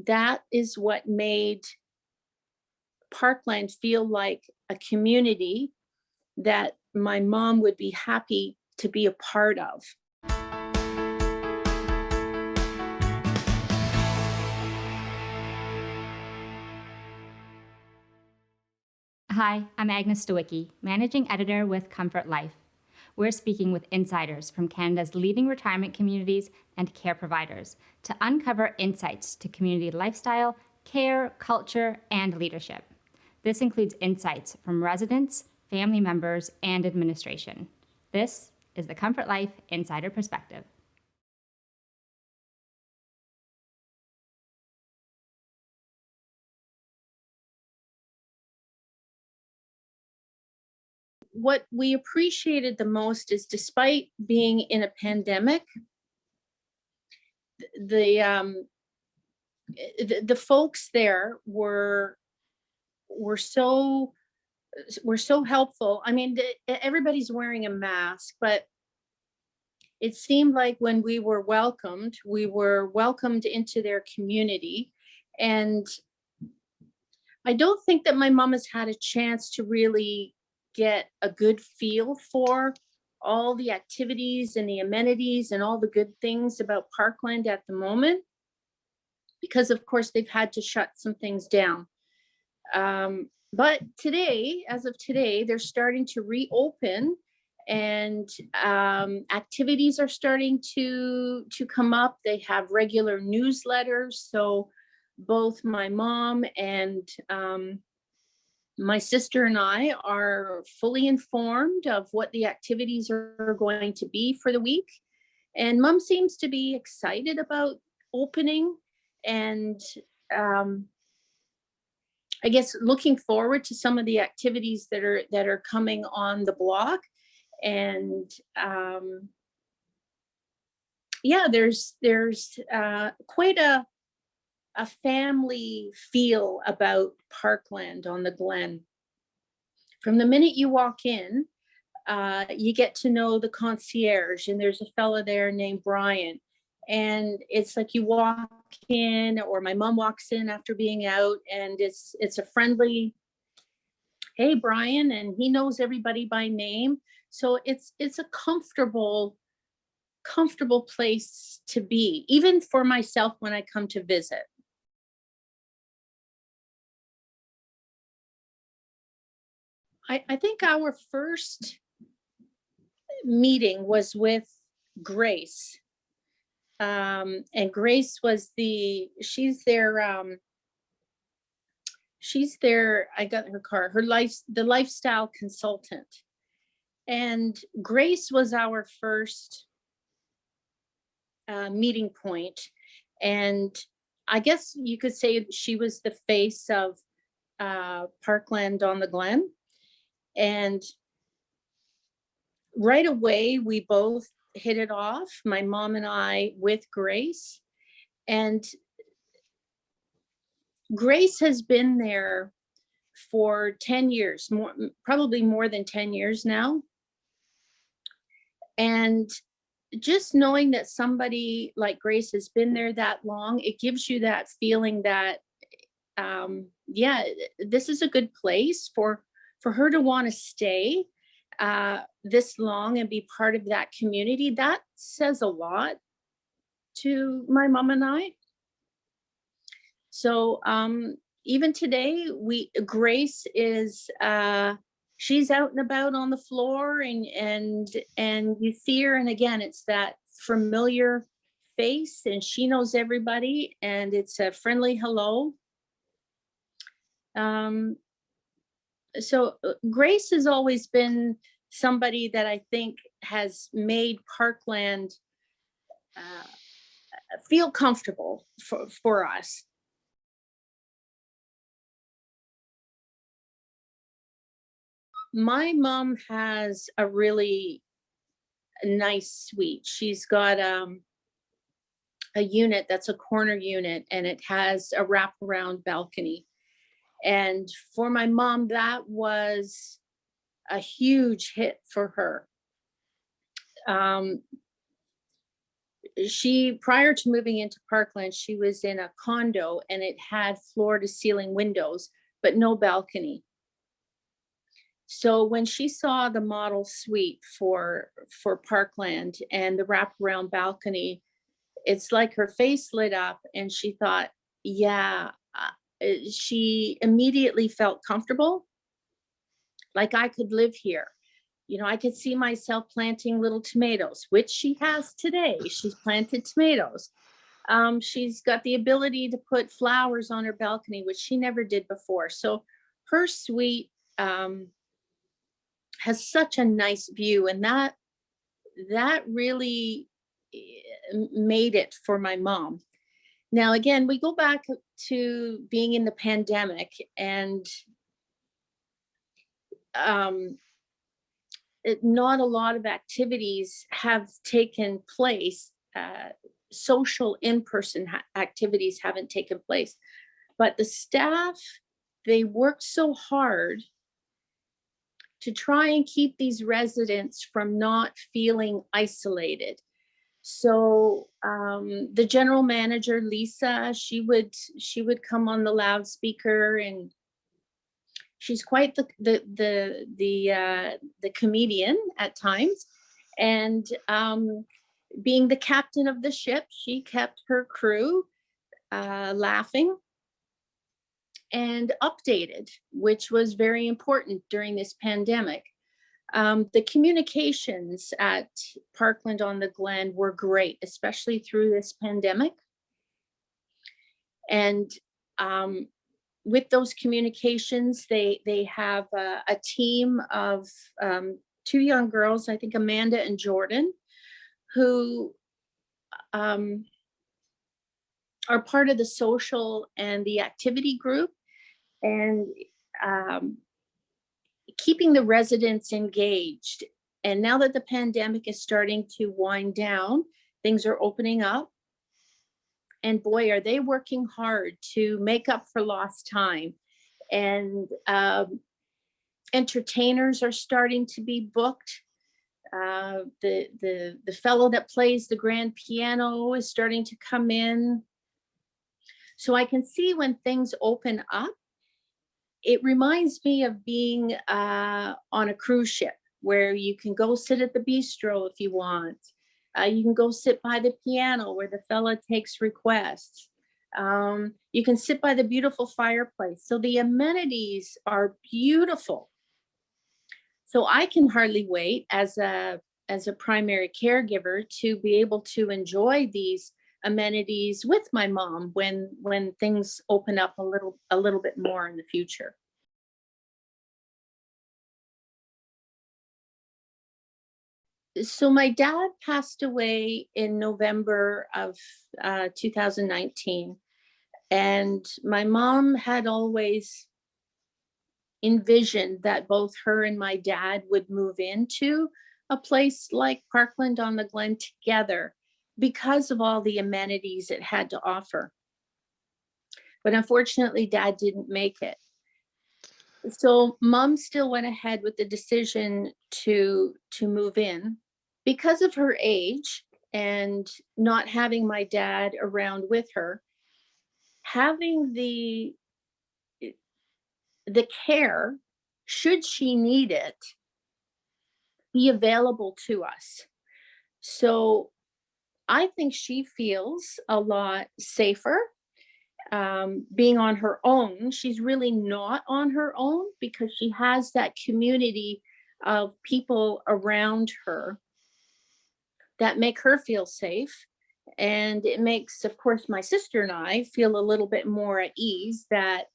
that is what made Parkland feel like a community that my mom would be happy to be a part of. Hi, I'm Agnes Stowicki, Managing Editor with Comfort Life. We're speaking with insiders from Canada's leading retirement communities and care providers to uncover insights to community lifestyle, care, culture, and leadership. This includes insights from residents, family members, and administration. This is the Comfort Life Insider Perspective. What we appreciated the most is, despite being in a pandemic, the folks there were so helpful. I mean, everybody's wearing a mask, but it seemed like when we were welcomed into their community. And I don't think that my mom has had a chance to really get a good feel for all the activities and the amenities and all the good things about Parkland at the moment, because of course they've had to shut some things down. But today, as of today, they're starting to reopen, and activities are starting to come up. They have regular newsletters, so both my mom and my sister and I are fully informed of what the activities are going to be for the week. And mom seems to be excited about opening, and I guess looking forward to some of the activities that are coming on the block. And yeah, there's quite a family feel about Parkland on the Glen. From the minute you walk in, you get to know the concierge, and there's a fella there named Brian. And it's like you walk in, or my mom walks in after being out, and it's a friendly, hey Brian, and he knows everybody by name. So it's a comfortable place to be, even for myself when I come to visit. I think our first meeting was with Grace. And Grace was she's their, I got her card, the lifestyle consultant. And Grace was our first meeting point. And I guess you could say she was the face of Parkland on the Glen. And right away, we both hit it off, my mom and I, with Grace. And Grace has been there for 10 years, probably more than 10 years now. And just knowing that somebody like Grace has been there that long, it gives you that feeling that, yeah, this is a good place for her to want to stay this long and be part of that community. That says a lot to my mom and I. So even today, Grace is she's out and about on the floor, and you see her, and again, it's that familiar face, and she knows everybody, and it's a friendly hello. So Grace has always been somebody that I think has made Parkland feel comfortable for us. My mom has a really nice suite. She's got a unit that's a corner unit, and it has a wraparound balcony. And for my mom, that was a huge hit for her. prior to moving into Parkland, she was in a condo and it had floor to ceiling windows, but no balcony. So when she saw the model suite for Parkland and the wraparound balcony, it's like her face lit up and she thought, yeah, she immediately felt comfortable, like I could live here. You know, I could see myself planting little tomatoes, which she has today. She's planted tomatoes. She's got the ability to put flowers on her balcony, which she never did before. So her suite has such a nice view, and that really made it for my mom. Now, again, we go back to being in the pandemic, and not a lot of activities have taken place. Social in-person activities haven't taken place, but the staff, they work so hard to try and keep these residents from not feeling isolated. So the general manager, Lisa, she would come on the loudspeaker, and she's quite the comedian at times. And being the captain of the ship, she kept her crew laughing and updated, which was very important during this pandemic. The communications at Parkland on the Glen were great, especially through this pandemic. And with those communications, they have a team of 2 young girls, I think Amanda and Jordan, who are part of the social and the activity group, and keeping the residents engaged. And now that the pandemic is starting to wind down, things are opening up. And boy, are they working hard to make up for lost time. And entertainers are starting to be booked. The fellow that plays the grand piano is starting to come in. So I can see when things open up, it reminds me of being on a cruise ship where you can go sit at the bistro if you want. You can go sit by the piano where the fella takes requests. You can sit by the beautiful fireplace. So the amenities are beautiful. So I can hardly wait as a primary caregiver to be able to enjoy these amenities with my mom when things open up a little bit more in the future. So my dad passed away in November of 2019, and my mom had always envisioned that both her and my dad would move into a place like Parkland on the Glen together because of all the amenities it had to offer. But unfortunately, Dad didn't make it. So Mom still went ahead with the decision to move in. Because of her age and not having my dad around with her, having the care, should she need it, be available to us. So I think she feels a lot safer being on her own. She's really not on her own because she has that community of people around her that make her feel safe. And it makes, of course, my sister and I feel a little bit more at ease that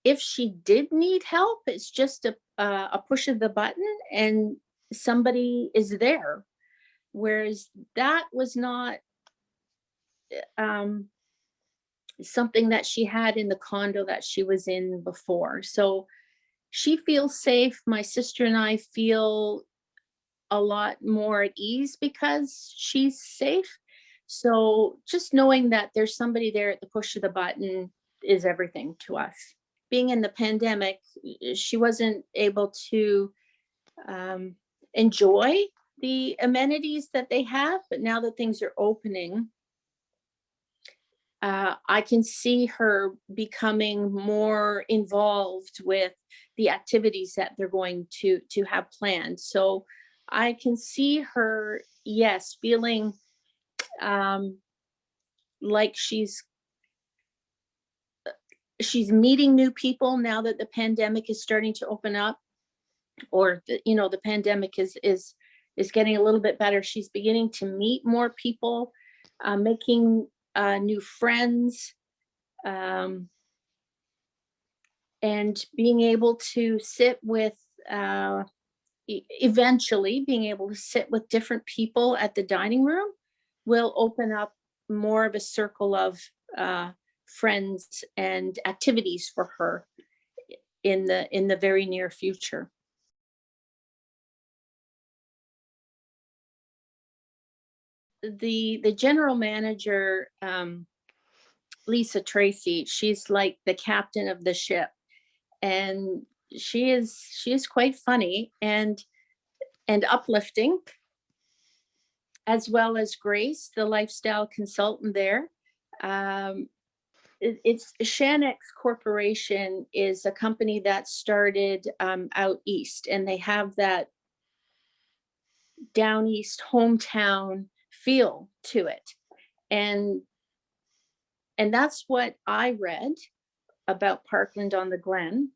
if she did need help, it's just a push of the button and somebody is there. Whereas that was not something that she had in the condo that she was in before. So she feels safe. My sister and I feel a lot more at ease because she's safe. So just knowing that there's somebody there at the push of the button is everything to us. Being in the pandemic, she wasn't able to enjoy the amenities that they have, but now that things are opening, I can see her becoming more involved with the activities that they're going to have planned. So I can see her, yes, feeling um, like she's meeting new people now that the pandemic is starting to open up, or the pandemic is getting a little bit better. She's beginning to meet more people, making new friends. Um, and being able to sit with eventually being able to sit with different people at the dining room will open up more of a circle of uh, friends and activities for her in the very near future. The general manager, Lisa Tracy, she's like the captain of the ship, and she is quite funny and uplifting, as well as Grace, the lifestyle consultant there. Um, it's Shannon Corporation is a company that started out east, and they have that down east hometown feel to it, and and that's what I read about Parkland on the Glen.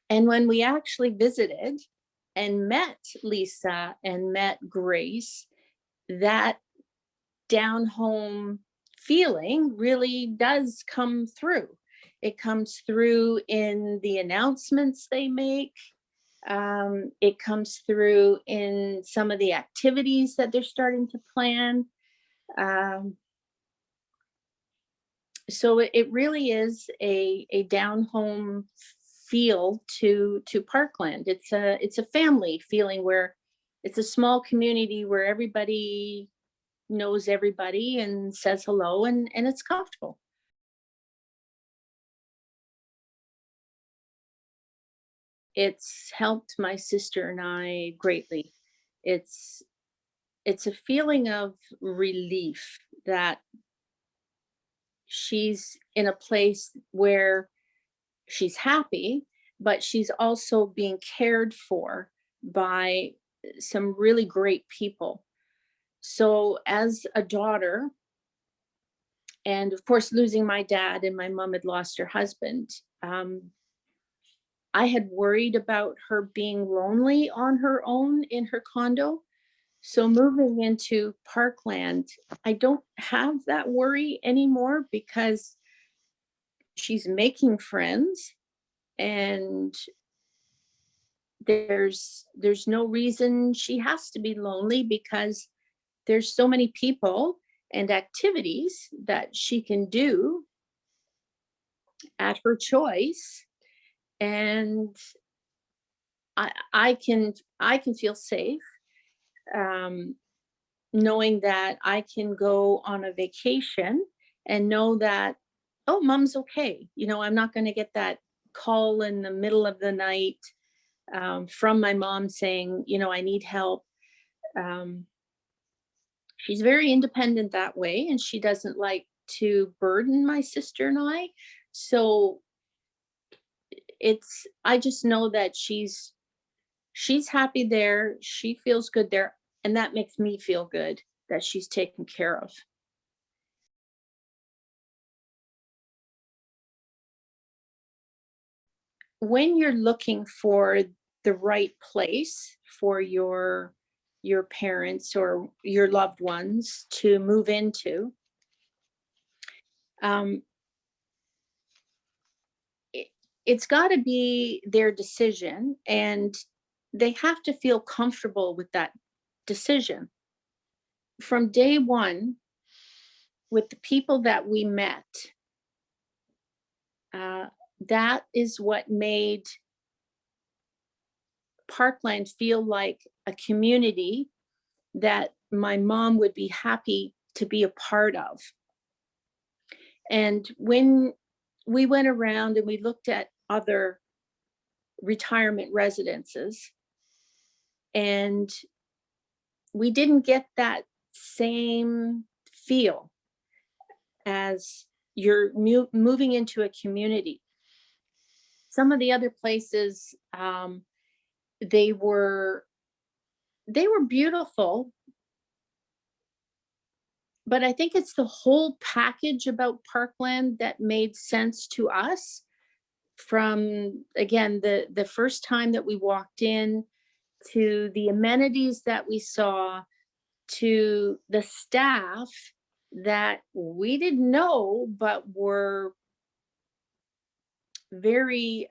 And when we actually visited and met Lisa and met Grace, that down home feeling really does come through. It comes through in the announcements they make. It comes through in some of the activities that they're starting to plan. Um, so it really is a down home feel to Parkland. It's a family feeling, where it's a small community where everybody knows everybody and says hello, and it's comfortable. It's helped my sister and I greatly. It's it's a feeling of relief that she's in a place where she's happy, but she's also being cared for by some really great people. So as a daughter, and of course losing my dad, and my mom had lost her husband, I had worried about her being lonely on her own in her condo. So moving into Parkland, I don't have that worry anymore, because she's making friends, and there's no reason she has to be lonely, because there's so many people and activities that she can do at her choice. And I can feel safe, um, knowing that I can go on a vacation and know that, oh, mom's okay. I'm not going to get that call in the middle of the night, from my mom saying, I need help. Um, she's very independent that way, and she doesn't like to burden my sister and I. So I just know that she's happy there. She feels good there. And that makes me feel good that she's taken care of. When you're looking for the right place for your parents or your loved ones to move into, um, it, it's got to be their decision, and they have to feel comfortable with that decision. From day one, with the people that we met, uh, that is what made Parkland feel like a community that my mom would be happy to be a part of. And when we went around and we looked at other retirement residences, and we didn't get that same feel as you're moving into a community. Some of the other places, they were they were beautiful, but I think it's the whole package about Parkland that made sense to us. From again, the first time that we walked in, to the amenities that we saw, to the staff that we didn't know but were very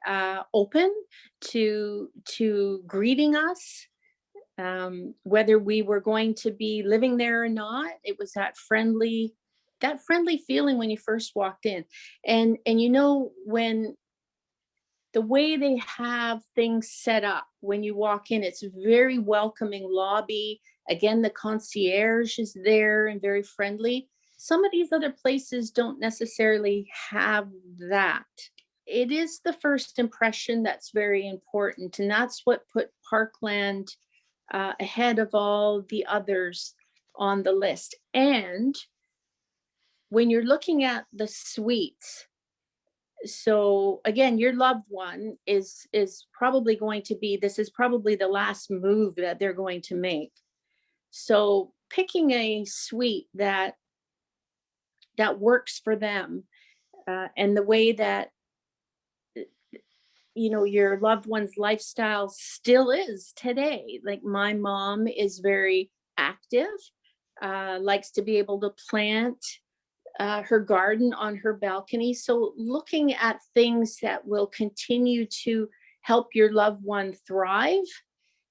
open to greeting us, whether we were going to be living there or not. It was that friendly feeling when you first walked in. And you know, when the way they have things set up when you walk in, it's a very welcoming lobby. Again, the concierge is there and very friendly. Some of these other places don't necessarily have that. It is the first impression that's very important, and that's what put Parkland ahead of all the others on the list. And when you're looking at the suites, so again, your loved one is probably going to be, this is probably the last move that they're going to make. So picking a suite that works for them, and the way that your loved one's lifestyle still is today. Like, my mom is very active, likes to be able to plant her garden on her balcony. So looking at things that will continue to help your loved one thrive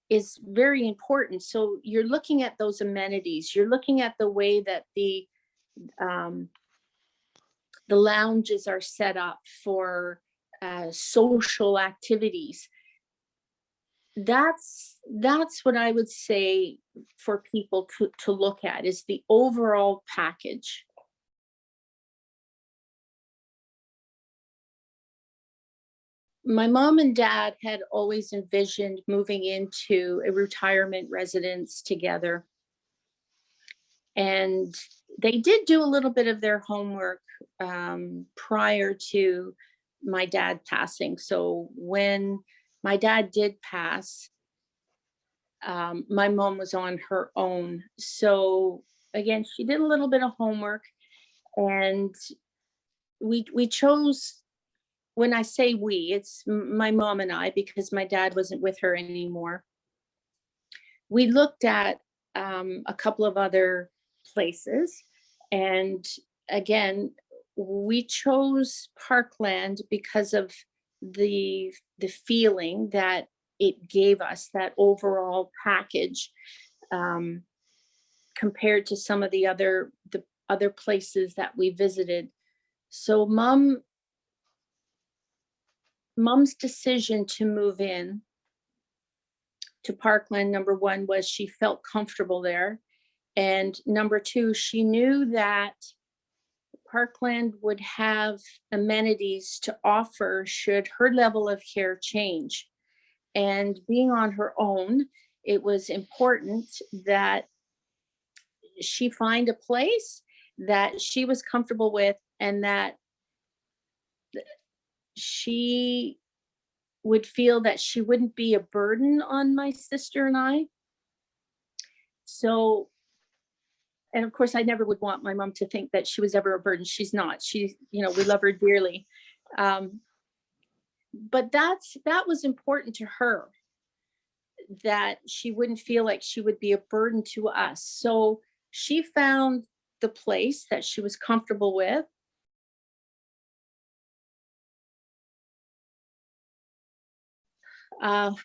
is very important. So you're looking at those amenities, you're looking at the way that um, the lounges are set up for social activities. That's what I would say for people to look at, is the overall package. My mom and dad had always envisioned moving into a retirement residence together. And they did do a little bit of their homework prior to my dad passing. So when my dad did pass, my mom was on her own. So again, she did a little bit of homework, and we chose. When I say we, it's my mom and I, because my dad wasn't with her anymore. We looked at a couple of other places, and again, we chose Parkland because of the feeling that it gave us, that overall package, um, compared to some of the other places that we visited. So mom's decision to move in to Parkland, number one, was she felt comfortable there. And number two, she knew that Parkland would have amenities to offer should her level of care change. And being on her own, it was important that she find a place that she was comfortable with, and that she would feel that she wouldn't be a burden on my sister and I. So, and of course, I never would want my mom to think that she was ever a burden. She's not. We love her dearly. Um, but that was important to her, that she wouldn't feel like she would be a burden to us. So she found the place that she was comfortable with.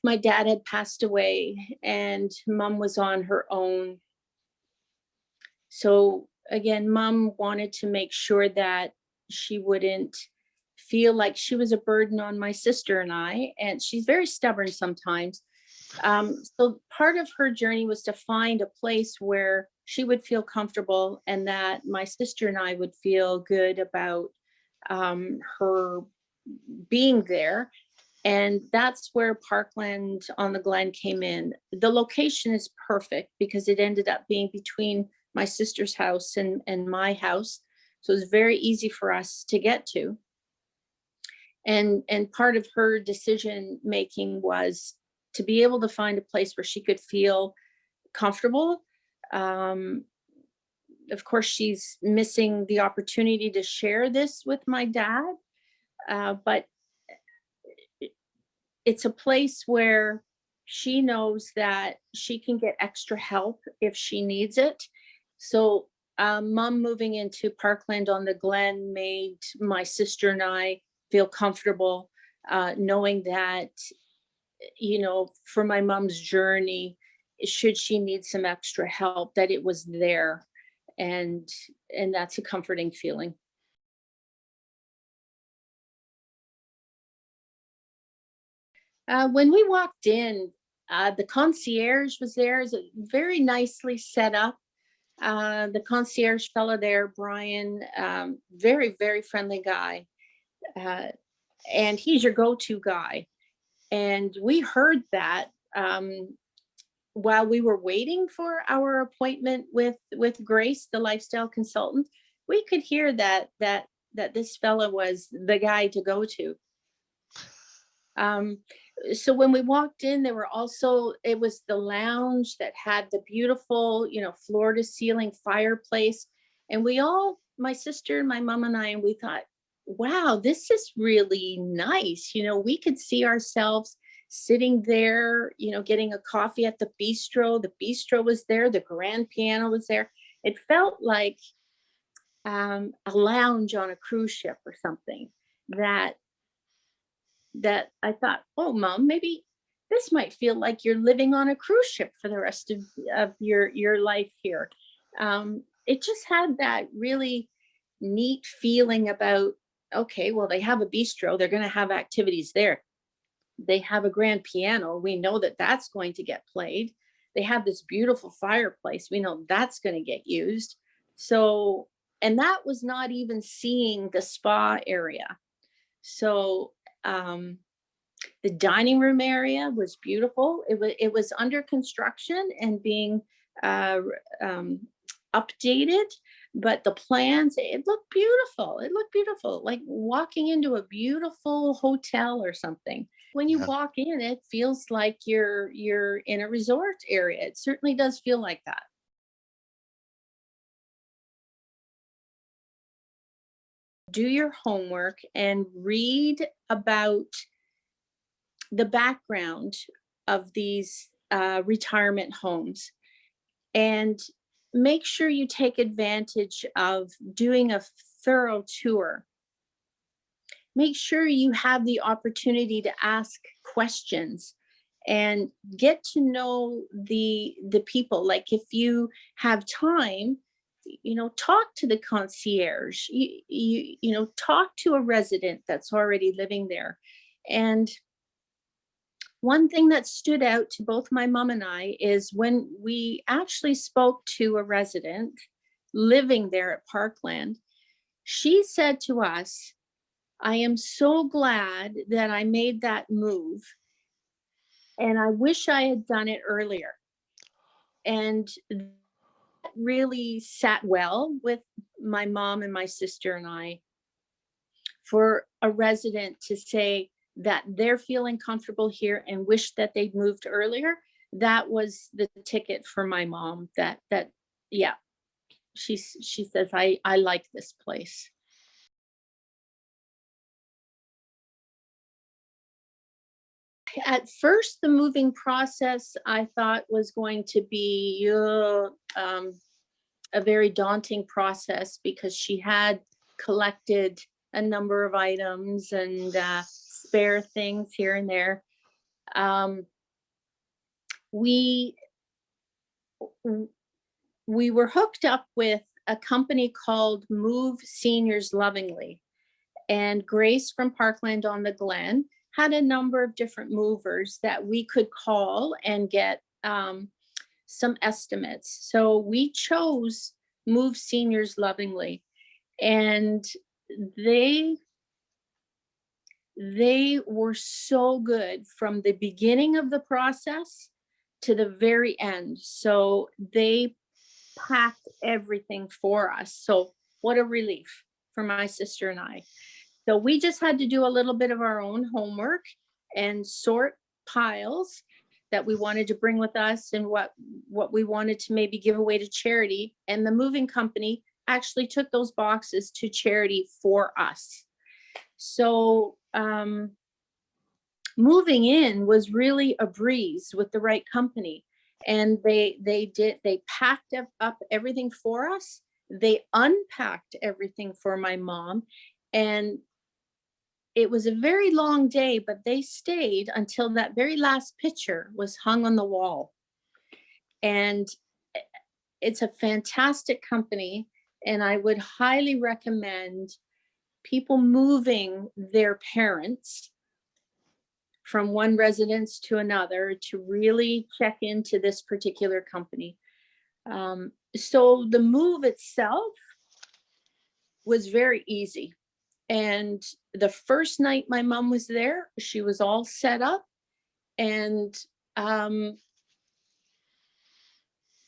My dad had passed away, and mom was on her own. So again, mom wanted to make sure that she wouldn't feel like she was a burden on my sister and I. And she's very stubborn sometimes. So part of her journey was to find a place where she would feel comfortable, and that my sister and I would feel good about her being there. And that's where Parkland on the Glen came in. The location is perfect because it ended up being between my sister's house and my house. So it was very easy for us to get to. And part of her decision making was to be able to find a place where she could feel comfortable. Um, of course, she's missing the opportunity to share this with my dad, but it's a place where she knows that she can get extra help if she needs it. So, mom moving into Parkland on the Glen made my sister and I feel comfortable, knowing that, for my mom's journey, should she need some extra help, that it was there. And and that's a comforting feeling. When we walked in, the concierge was there. Is very nicely set up. The concierge fella there, Brian, very, very friendly guy. Uh, and he's your go-to guy. And we heard that while we were waiting for our appointment with Grace, the lifestyle consultant. We could hear that this fella was the guy to go to. Um, so when we walked in, there were also, it was the lounge that had the beautiful, floor to ceiling fireplace. And my sister and my mom and I, and we thought, wow, this is really nice. We could see ourselves sitting there, getting a coffee at the bistro. The bistro was there, the grand piano was there. It felt like a lounge on a cruise ship or something that I thought, oh, mom, maybe this might feel like you're living on a cruise ship for the rest of your life here. It just had that really neat feeling about, okay, well, they have a bistro, they're going to have activities there. They have a grand piano. We know that that's going to get played. They have this beautiful fireplace. We know that's going to get used. So, and that was not even seeing the spa area. So, the dining room area was beautiful. It was under construction and being uh, um, updated, but the plans, it looked beautiful. It looked beautiful, like walking into a beautiful hotel or something. When you Yeah. walk in, it feels like you're in a resort area. It certainly does feel like that. Do your homework and read about the background of these retirement homes, and make sure you take advantage of doing a thorough tour. Make sure you have the opportunity to ask questions and get to know the people. Like, if you have time, talk to the concierge. Talk to a resident that's already living there. And one thing that stood out to both my mom and I is when we actually spoke to a resident living there at Parkland. She said to us, I am so glad that I made that move, and I wish I had done it earlier. And that really sat well with my mom and my sister and I, for a resident to say that they're feeling comfortable here and wish that they'd moved earlier. That was the ticket for my mom. That yeah, she says, I like this place. At first, the moving process I thought was going to be a very daunting process, because she had collected a number of items and spare things here and there. Um, we we were hooked up with a company called Move Seniors Lovingly, and Grace from Parkland on the Glen had a number of different movers that we could call and get some estimates. So we chose Move Seniors Lovingly, and they They were so good from the beginning of the process to the very end. So they packed everything for us. So what a relief for my sister and I. So we just had to do a little bit of our own homework and sort piles that we wanted to bring with us and what we wanted to maybe give away to charity. And the moving company actually took those boxes to charity for us. So moving in was really a breeze with the right company. And they packed up everything for us. They unpacked everything for my mom. And it was a very long day, but they stayed until that very last picture was hung on the wall. And it's a fantastic company. And I would highly recommend people moving their parents from one residence to another to really check into this particular company. So the move itself was very easy. And the first night my mom was there, she was all set up. And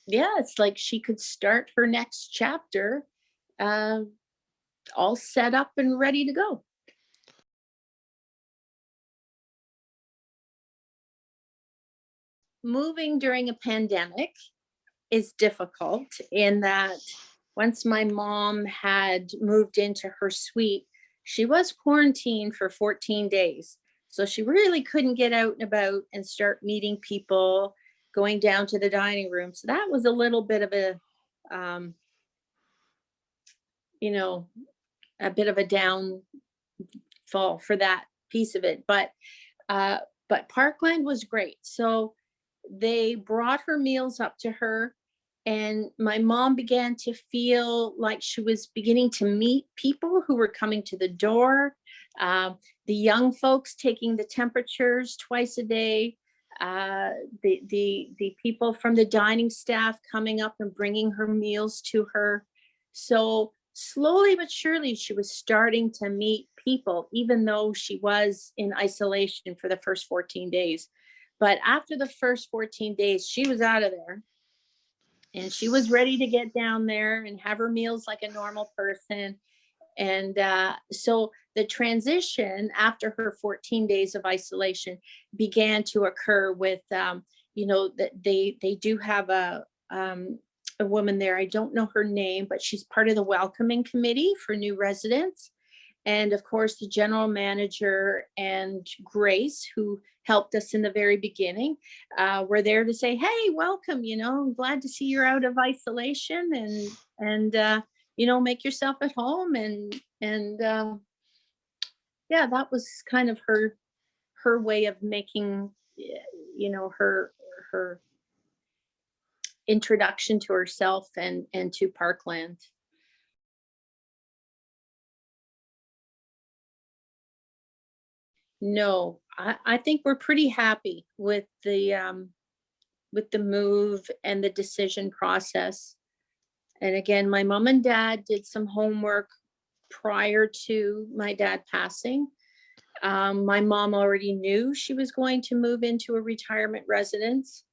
yeah, it's like she could start her next chapter uh, all set up and ready to go. Moving during a pandemic is difficult in that once my mom had moved into her suite, she was quarantined for 14 days. So she really couldn't get out and about and start meeting people, going down to the dining room. So that was a little bit of um, you know, a bit of a downfall for that piece of it. Uh, but Parkland was great. So they brought her meals up to her, and my mom began to feel like she was beginning to meet people who were coming to the door. The young folks taking the temperatures twice a day. The people from the dining staff coming up and bringing her meals to her. So slowly but surely, she was starting to meet people, even though she was in isolation for the first 14 days. But after the first 14 days, she was out of there and she was ready to get down there and have her meals like a normal person. And so the transition after her 14 days of isolation began to occur with, that they do have a woman there. I don't know her name, but she's part of the welcoming committee for new residents. And of course, the general manager and Grace, who helped us in the very beginning, were there to say, "Hey, welcome. I'm glad to see you're out of isolation, and make yourself at home." And yeah, that was kind of her way of making, her introduction to herself and to Parkland. No, I think we're pretty happy with the move and the decision process. And again, my mom and dad did some homework prior to my dad passing. My mom already knew she was going to move into a retirement residence.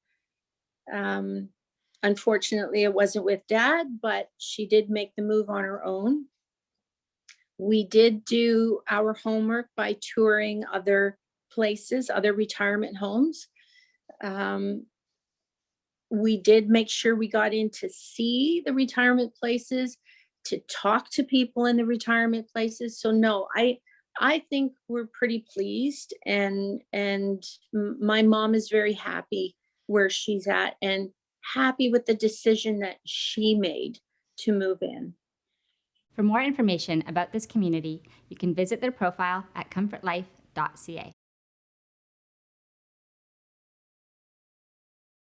Um, Unfortunately, it wasn't with dad, but she did make the move on her own. We did do our homework by touring other places, other retirement homes. Um, we did make sure we got in to see the retirement places, to talk to people in the retirement places. So no, I think we're pretty pleased, and my mom is very happy where she's at and happy with the decision that she made to move in. For more information about this community, you can visit their profile at comfortlife.ca.